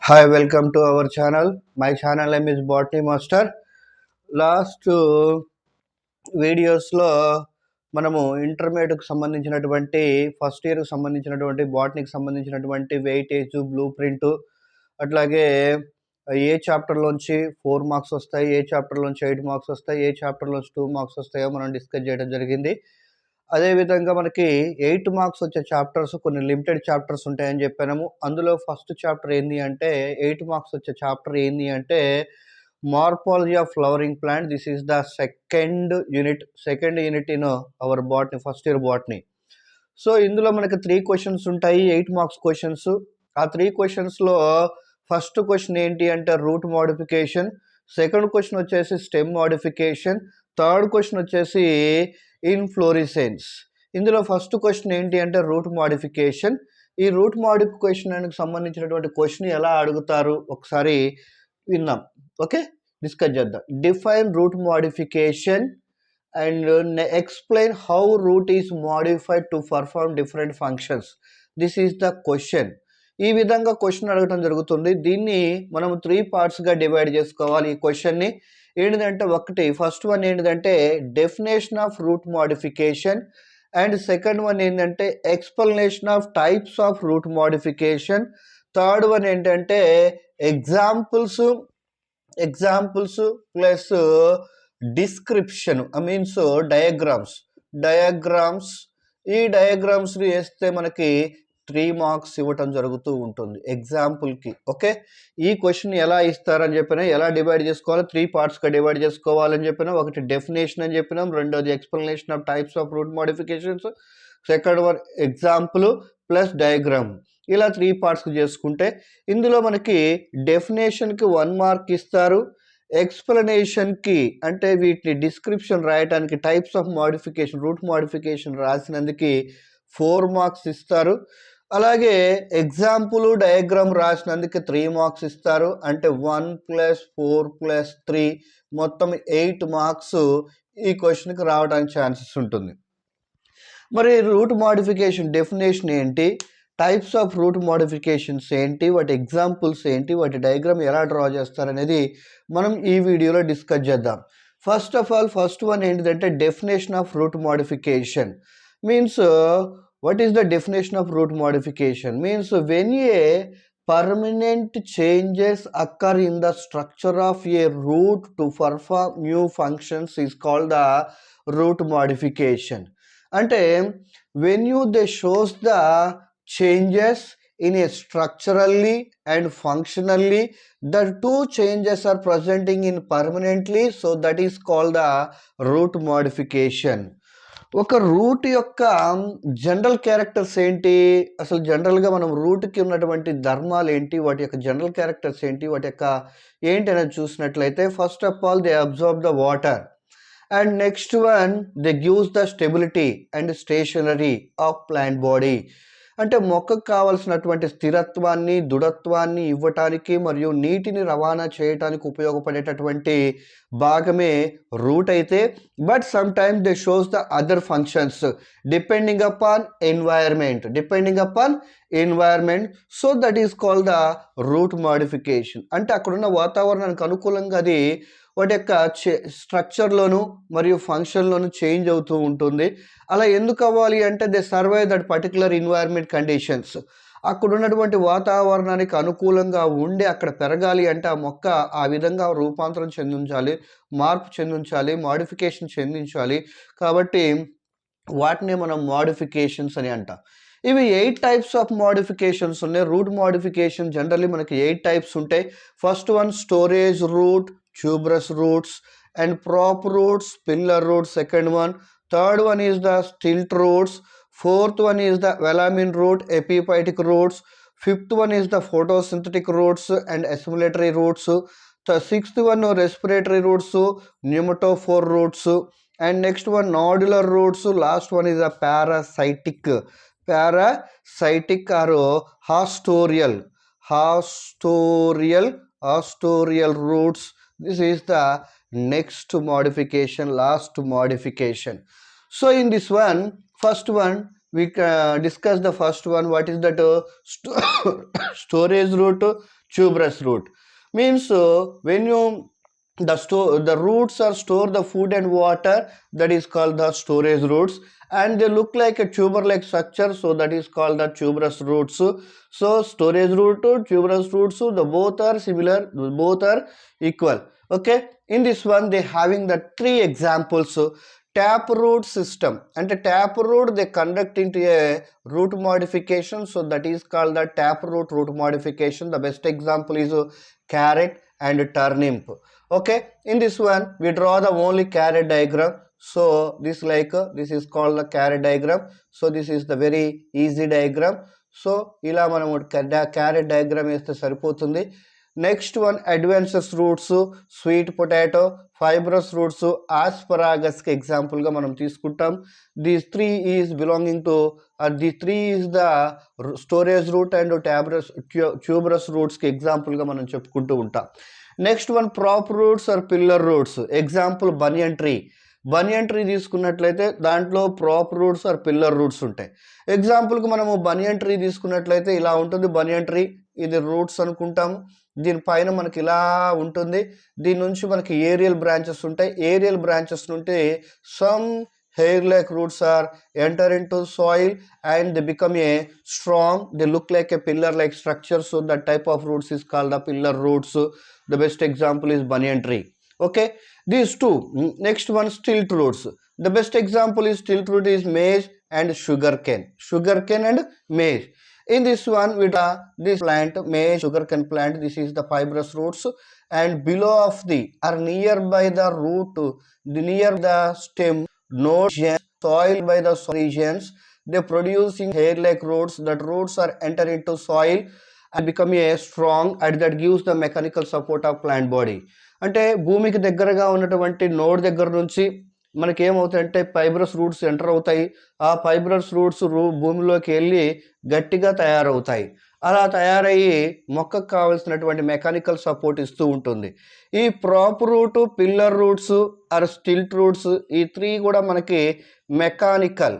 Hi, welcome to our channel. My channel name is Botany Master. Last వీడియోస్లో మనము ఇంటర్మీడియట్కి సంబంధించినటువంటి first ఇయర్కి సంబంధించినటువంటి బాటనీకి సంబంధించినటువంటి వెయిటేజ్ బ్లూ ప్రింట్ అట్లాగే ఏ చాప్టర్లోంచి 4 మార్క్స్ వస్తాయి, ఏ చాప్టర్లోంచి 8 మార్క్స్ వస్తాయి, ఏ చాప్టర్లోంచి 2 మార్క్స్ వస్తాయో మనం డిస్కస్ చేయడం జరిగింది. అదేవిధంగా మనకి 8 మార్క్స్ వచ్చే చాప్టర్స్ కొన్ని లిమిటెడ్ చాప్టర్స్ ఉంటాయని చెప్పాము. అందులో ఫస్ట్ చాప్టర్ ఏంది అంటే 8 మార్క్స్ వచ్చే చాప్టర్ ఏంది అంటే morphology of flowering plant. This is the second unit in our botany, first year botany. So ఇందులో మనకి 3 క్వశ్చన్స్ ఉంటాయి, 8 మార్క్స్ క్వశ్చన్స్. ఆ 3 క్వశ్చన్స్లో ఫస్ట్ క్వశ్చన్ ఏంటి అంటే రూట్ మోడిఫికేషన్, సెకండ్ క్వశ్చన్ వచ్చేసి స్టెమ్ మోడిఫికేషన్, థర్డ్ క్వశ్చన్ వచ్చేసి ఇన్ఫ్లోరిసెన్స్. ఇందులో ఫస్ట్ క్వశ్చన్ ఏంటి అంటే రూట్ మోడిఫికేషన్. ఈ రూట్ మోడిఫికేషన్కి సంబంధించినటువంటి క్వశ్చన్ ఎలా అడుగుతారు ఒకసారి విన్నాం. ఓకే, డిస్కస్ చేద్దాం. Define root modification and explain how root is modified to perform different functions. This is the question. ఈ విధంగా క్వశ్చన్ అడగటం జరుగుతుంది. దీన్ని మనం 3 పార్ట్స్గా డివైడ్ చేసుకోవాలి. ఈ క్వశ్చన్ని ఏంటిదంటే ఒకటి ఫస్ట్ వన్ ఏంటిదంటే definition of root modification, and second one ఏంటంటే explanation of types of root modification, third one ఏంటంటే examples plus description, means diagrams. ఈ డయాగ్రామ్స్ వేస్తే మనకి 3 మార్క్స్ ఇవ్వటం జరుగుతూ ఉంటుంది ఎగ్జాంపుల్కి. ఓకే, ఈ క్వశ్చన్ ఎలా ఇస్తారని చెప్పినా, ఎలా డివైడ్ చేసుకోవాలో 3 పార్ట్స్గా డివైడ్ చేసుకోవాలని చెప్పినా, ఒకటి డెఫినేషన్ అని చెప్పినాం, రెండోది explanation of types of route modifications, second one example plus diagram. ఇలా 3 పార్ట్స్కి చేసుకుంటే ఇందులో మనకి డెఫినేషన్కి 1 మార్క్ ఇస్తారు, ఎక్స్ప్లెనేషన్కి అంటే వీటిని డిస్క్రిప్షన్ రాయడానికి types of modification root modification రాసినందుకు 4 మార్క్స్ ఇస్తారు, అలాగే ఎగ్జాంపుల్ డయాగ్రామ్ రాసినందుకు 3 మార్క్స్ ఇస్తారు. అంటే 1 + 4 + 3 మొత్తం 8 మార్క్స్ ఈ క్వశ్చన్కి రావడానికి ఛాన్సెస్ ఉంటుంది. మరి రూట్ మోడిఫికేషన్ డెఫినేషన్ ఏంటి, టైప్స్ ఆఫ్ రూట్ మోడిఫికేషన్స్ ఏంటి, వాటి ఎగ్జాంపుల్స్ ఏంటి, వాటి డయాగ్రామ్ ఎలా డ్రా చేస్తారనేది మనం ఈ వీడియోలో డిస్కస్ చేద్దాం. First of all first one ఏంటిదంటే definition of root modification. Means what is the definition of root modification? Means when a permanent changes occur in the structure of a root to perform new functions is called the root modification. Ante when they shows the changes in a structurally and functionally, the 2 changes are presenting in permanently, so that is called the root modification. ఒక route యొక్క general characters ఏంటి, అసలు జనరల్గా మనం రూట్కి ఉన్నటువంటి ధర్మాలు ఏంటి, వాటి యొక్క జనరల్ క్యారెక్టర్స్ ఏంటి, వాటి యొక్క ఏంటి అనేది చూసినట్లయితే first of all they observe the water, and next one they gives the stability and stationary of plant body. అంటే మొక్కకు కావలసినటువంటి స్థిరత్వాన్ని దృఢత్వాన్ని ఇవ్వటానికి మరియు నీటిని రవాణా చేయటానికి ఉపయోగపడేటటువంటి భాగమే రూట్ అయితే, but some times they shows the other functions depending upon environment, so that is called the route modification. అంటే అక్కడున్న వాతావరణానికి అనుకూలంగా అది వాటి యొక్క స్ట్రక్చర్లోను మరియు ఫంక్షన్లోను చేంజ్ అవుతూ ఉంటుంది. అలా ఎందుకు అవ్వాలి అంటే they survive that particular environment conditions. అక్కడ ఉన్నటువంటి వాతావరణానికి అనుకూలంగా ఉండి అక్కడ పెరగాలి అంటే ఆ మొక్క ఆ విధంగా రూపాంతరం చెందించాలి, మార్పు చెందించాలి, మోడిఫికేషన్ చెందించాలి. కాబట్టి వాటిని మనం మోడిఫికేషన్స్ అని అంటాం. ఇవి 8 టైప్స్ ఆఫ్ మోడిఫికేషన్స్ ఉన్నాయి. రూట్ మోడిఫికేషన్ జనరల్లీ మనకి 8 టైప్స్ ఉంటాయి. First one storage root, tuberous roots, and prop roots, pillar roots, second one. Third one is the stilt roots. Fourth one is the velamin root, epiphytic roots. Fifth one is the photosynthetic roots and assimilatory roots. The sixth one respiratory roots, pneumatophore roots, and next one nodular roots. Last one is the parasitic or hostorial roots. This is the next modification, last modification. So in this one, first one, we discuss the first one. What is that? Storage root, tuberous root. Means when you the roots are store the food and water, that is called the storage roots, and they look like a tuber like structure, so that is called the tuberous roots. So storage root to tuberous roots, the both are similar, both are equal. Okay, in this one they having the three examples. Taproot system, and the taproot they conduct into a root modification, so that is called the taproot root modification. The best example is carrot and turnip. Okay, in this one we draw the only carrot diagram. So this like this is called the carrot diagram. So this is the very easy diagram. So ఇలా మనం carrot diagram వేస్తే సరిపోతుంది. Next one adventitious roots, sweet potato, fibrous roots, ఆస్పరాగస్కి ఎగ్జాంపుల్గా మనం తీసుకుంటాం. These three is belonging to the three is the storage root and tuberous రూట్స్కి ఎగ్జాంపుల్గా మనం చెప్పుకుంటూ ఉంటాం. Next one prop roots or pillar roots. Example banyan tree. Banyan tree తీసుకున్నట్లయితే దాంట్లో prop roots or pillar roots ఉంటాయి. ఎగ్జాంపుల్కి మనము బనియన్ ట్రీ తీసుకున్నట్లయితే ఇలా ఉంటుంది. బనియన్ ట్రీ ఇది రూట్స్ అనుకుంటాము. దీనిపైన మనకి ఇలా ఉంటుంది. దీని నుంచి మనకి ఏరియల్ బ్రాంచెస్ ఉంటాయి. ఏరియల్ బ్రాంచెస్ నుండి some hair like roots are enter into soil and they become a strong, they look like a pillar like structure, so that type of roots is called the pillar roots. The best example is banyan tree. Okay, these two. Next one, stilt roots. The best example is stilt root is maize and sugarcane and maize. In this one with this plant, maize, sugarcane plant, this is the fibrous roots, and below of the or nearby the root, near the stem node soil by the regions, they producing hair like roots. That roots are enter into soil and become a strong, and that gives the mechanical support of plant body. అంటే భూమికి దగ్గరగా ఉన్నటువంటి node దగ్గర నుంచి మనకి ఏమవుతాయంటే fibrous roots enter అవుతాయి. ఆ fibrous roots భూమిలోకి వెళ్ళి గట్టిగా తయారవుతాయి. అలా తయారయ్యి మొక్కకు కావాల్సినటువంటి మెకానికల్ సపోర్ట్ ఇస్తూ ఉంటుంది. ఈ prop root, pillar roots or stilt roots, ఈ త్రీ కూడా మనకి మెకానికల్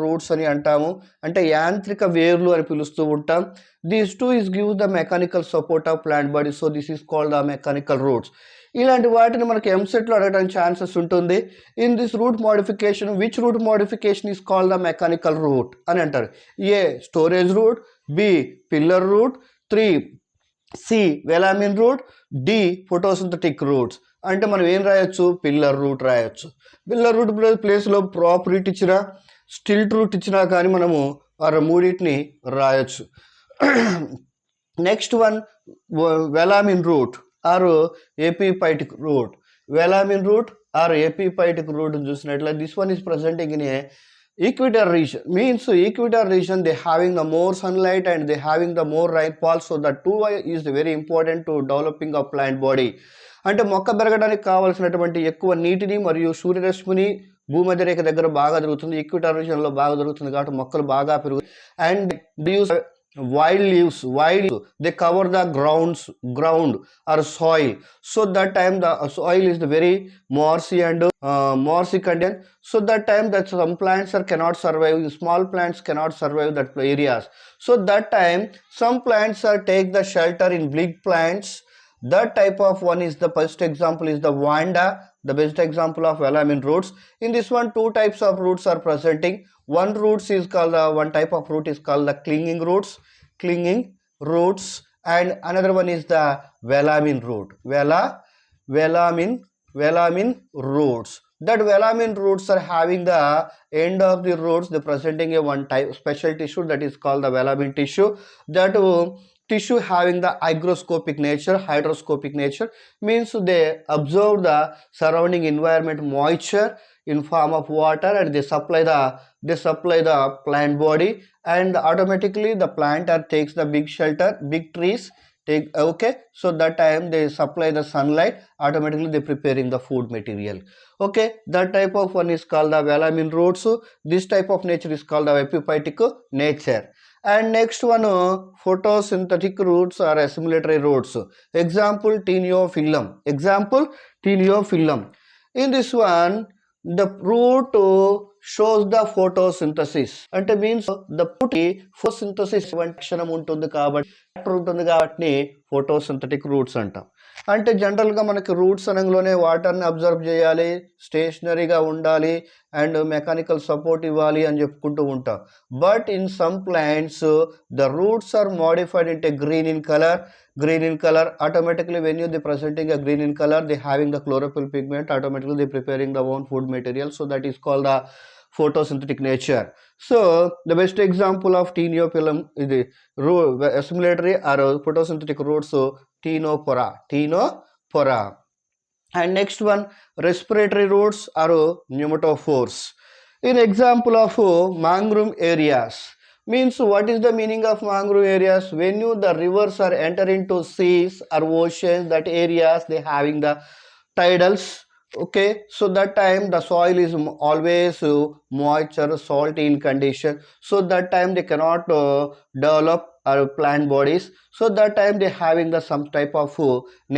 రూట్స్ అని అంటాము. అంటే యాంత్రిక వేర్లు అని పిలుస్తూ ఉంటాం. These two is give the mechanical support of plant body, so this is called the mechanical roots. ఇలాంటి వాటిని మనకి ఎంసెట్లో అడగడానికి ఛాన్సెస్ ఉంటుంది. In this root modification, which root modification is called the mechanical root అని అంటారు. A storage root, B pillar root, 3 C velamen root, D photosynthetic roots. అంటే మనం ఏం రాయొచ్చు, పిల్లర్ రూట్ రాయొచ్చు. పిల్లర్ రూట్ ప్లేస్లో ప్రాప్ రూట్ ఇచ్చినా, స్టిల్ట్ రూట్ ఇచ్చినా కానీ మనము ఆ మూడింటిని రాయొచ్చు. Next one velamen root or epiphytic root. Velamen root or epiphytic root చూసినట్లయితే this one is presenting in a equator region. Means equator region they having the more sunlight and they having the more rainfall, so that two is very important to developing a plant body. అంటే మొక్క పెరగడానికి కావాల్సినటువంటి ఎక్కువ నీటిని మరియు సూర్యరశ్మిని భూమధ్య రేఖ దగ్గర బాగా దొరుకుతుంది. ఈక్విటార్ రీజియన్లో బాగా దొరుకుతుంది కాబట్టి మొక్కలు బాగా పెరుగుతాయి. And use wild leaves they cover the ground or soil, so that time the soil is very morsy and morsy content, so that time that some plants cannot survive, small plants cannot survive that areas, so that time some plants take the shelter in big plants. That type of one is the first example is the vanda, the best example of velamin roots. In this one, two types of roots are presenting. One type of root is called the clinging roots, and another one is the velamin root. Velamin roots. That velamin roots are having the end of the roots, they presenting a one type special tissue that is called the velamin tissue. That tissue having the hydroscopic nature, means they absorb the surrounding environment moisture in form of water, and they supply the plant body, and automatically the plant takes the big shelter, big trees take, okay, so that time they supply the sunlight, automatically they preparing the food material. Okay, that type of one is called the velamin roots. This type of nature is called the epiphytic nature. And next one, photosynthetic roots or assimilatory roots. Example, Taeniophyllum. In this one, the root shows the photosynthesis అంటే means the root photosynthesis అక్షరం ఉంటుంది కాబట్టి photosynthetic roots అంటాం. అంటే జనరల్గా మనకి roots అనగానే వాటర్ని అబ్జర్వ్ చేయాలి, స్టేషనరీగా ఉండాలి అండ్ మెకానికల్ సపోర్ట్ ఇవ్వాలి అని చెప్పుకుంటూ ఉంటాం. But in some plants the roots are modified into green in color automatically when they presenting a green in color, they having the chlorophyll pigment, automatically they preparing the own food material, so that is called the photosynthetic nature. So the best example of Cteniophyllum is the assimilatory or photosynthetic roots, Ctenophora. And next one, respiratory roots are pneumatophores. In example of mangrove areas, means what is the meaning of mangrove areas? When the rivers are enter into seas or oceans, that areas they having the tidals, okay, so that time the soil is always moisture salty in condition, so that time they cannot develop plant bodies, so that time they having the some type of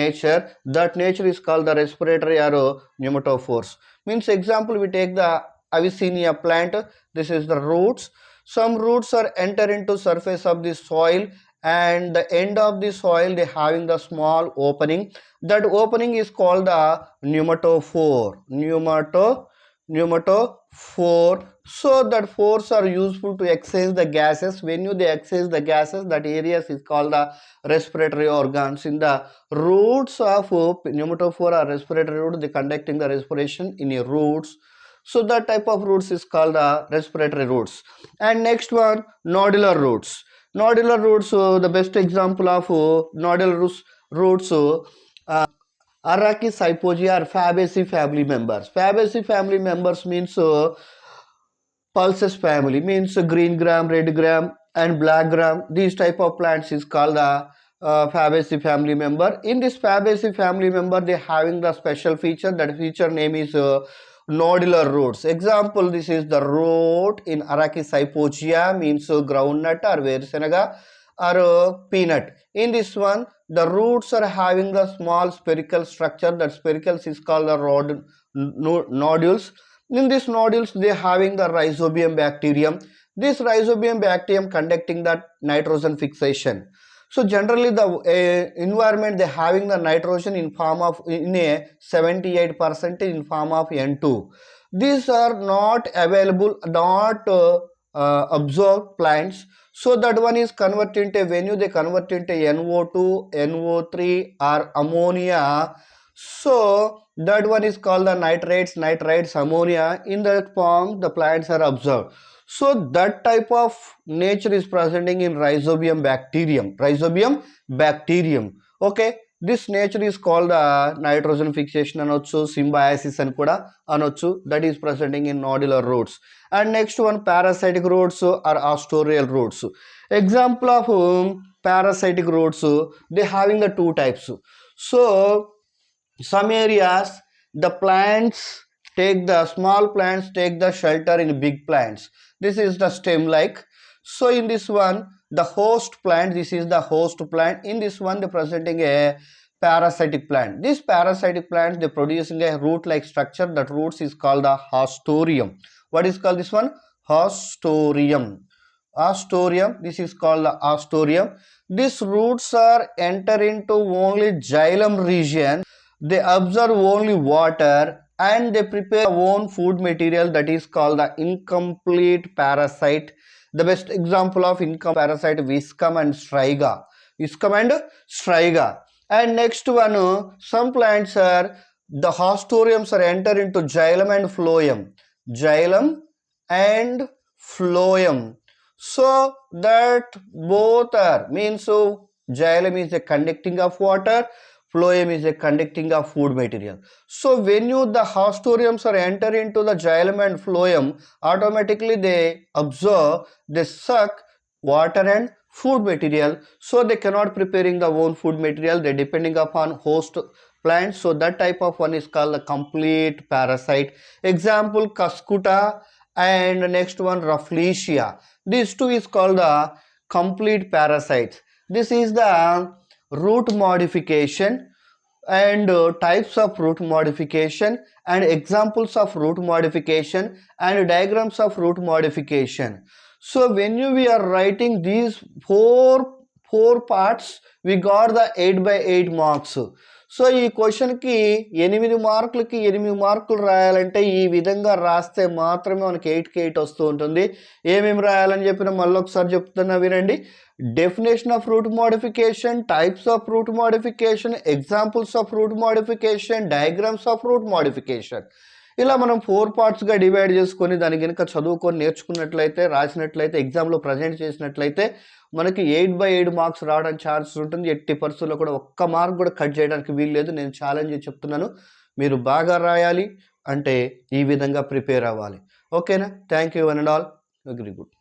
nature, that nature is called the respiratory or pneumatophores. Means example, we take the Avicennia plant, this is the roots. Some roots are enter into surface of the soil, and the end of the soil they having the small opening, that opening is called the pneumatophore. So that pores are useful to exchange the gases. When they exchange the gases, that areas is called the respiratory organs. In the roots of pneumatophore or respiratory root, they conducting the respiration in the roots, so that type of roots is called the respiratory roots. And next one, nodular roots. The best example of nodular roots Arachis hypogaea or Fabaceae family members. Fabaceae family members means pulses family, means green gram, red gram and black gram. These type of plants is called the Fabaceae family member. In this Fabaceae family member, they having the special feature, that feature name is nodular roots. Example, this is the root in Arachis hypogaea, means groundnut or verusenaga or peanut. In this one, the roots are having the small spherical structure, that sphericals is called the nodules. In these nodules, they having the rhizobium bacterium. This rhizobium bacterium conducting that nitrogen fixation. So generally the environment they having the nitrogen in form of in a 78% in form of N2. These are not available, not absorbed plants, so that one is converted into, when they convert into NO2, NO3 or ammonia, so that one is called the nitrates, ammonia. In that form the plants are absorbed. So that type of nature is presenting in rhizobium bacterium. Okay, this nature is called nitrogen fixation anochu, symbiosis and kuda anochu, that is presenting in nodular roots. And next one, parasitic roots or astorial roots. Example of parasitic roots, they having the two types. So some areas the small plants take the shelter in big plants. This is the stem like. So in this one, the host plant, this is the host plant. In this one, they presenting a parasitic plant. This parasitic plant, they producing a root like structure, that roots is called the haustorium. What is called this one? Haustorium, this is called the haustorium. These roots are enter into only xylem region, they observe only water and they prepare own food material, that is called the incomplete parasite. The best example of incomplete parasite, viscum and striga. And next one, some plants are, the haustoriums are enter into xylem and phloem. So that both are, means so xylem is a conducting of water, phloem is a conducting of food material. So when the haustoriums are enter into the xylem and phloem, automatically they absorb, they suck water and food material, so they cannot preparing the own food material, they depending upon host plants. So that type of one is called the complete parasite. Example, Cuscuta and next one, Rafflesia. These two is called the complete parasites. This is the root modification. and types of root modification and examples of root modification and diagrams of root modification. So when we are writing these four parts, we got the 8 by 8 marks. So ఈ క్వశ్చన్కి 8 మార్కులకి 8 మార్కులు రాయాలంటే ఈ విధంగా రాస్తే మాత్రమే మనకి 8కి 8 వస్తూ ఉంటుంది. ఏమేమి రాయాలని చెప్పిన మళ్ళీ ఒకసారి చెప్తున్నా వినండి. Definition of root modification, types of root modification, examples of root modification, diagrams of root modification. ఇలా మనం 4 పార్ట్స్గా డివైడ్ చేసుకొని దాన్ని కనుక చదువుకొని నేర్చుకున్నట్లయితే, రాసినట్లయితే, ఎగ్జామ్లో ప్రజెంట్ చేసినట్లయితే మనకి 8 by 8 మార్క్స్ రావడానికి ఛాన్సెస్ ఉంటుంది. 80%లో కూడా ఒక్క మార్క్ కూడా కట్ చేయడానికి వీలు లేదు. నేను ఛాలెంజ్ చెప్తున్నాను. మీరు బాగా రాయాలి అంటే ఈ విధంగా ప్రిపేర్ అవ్వాలి. ఓకేనా? Thank you one and all. Very good.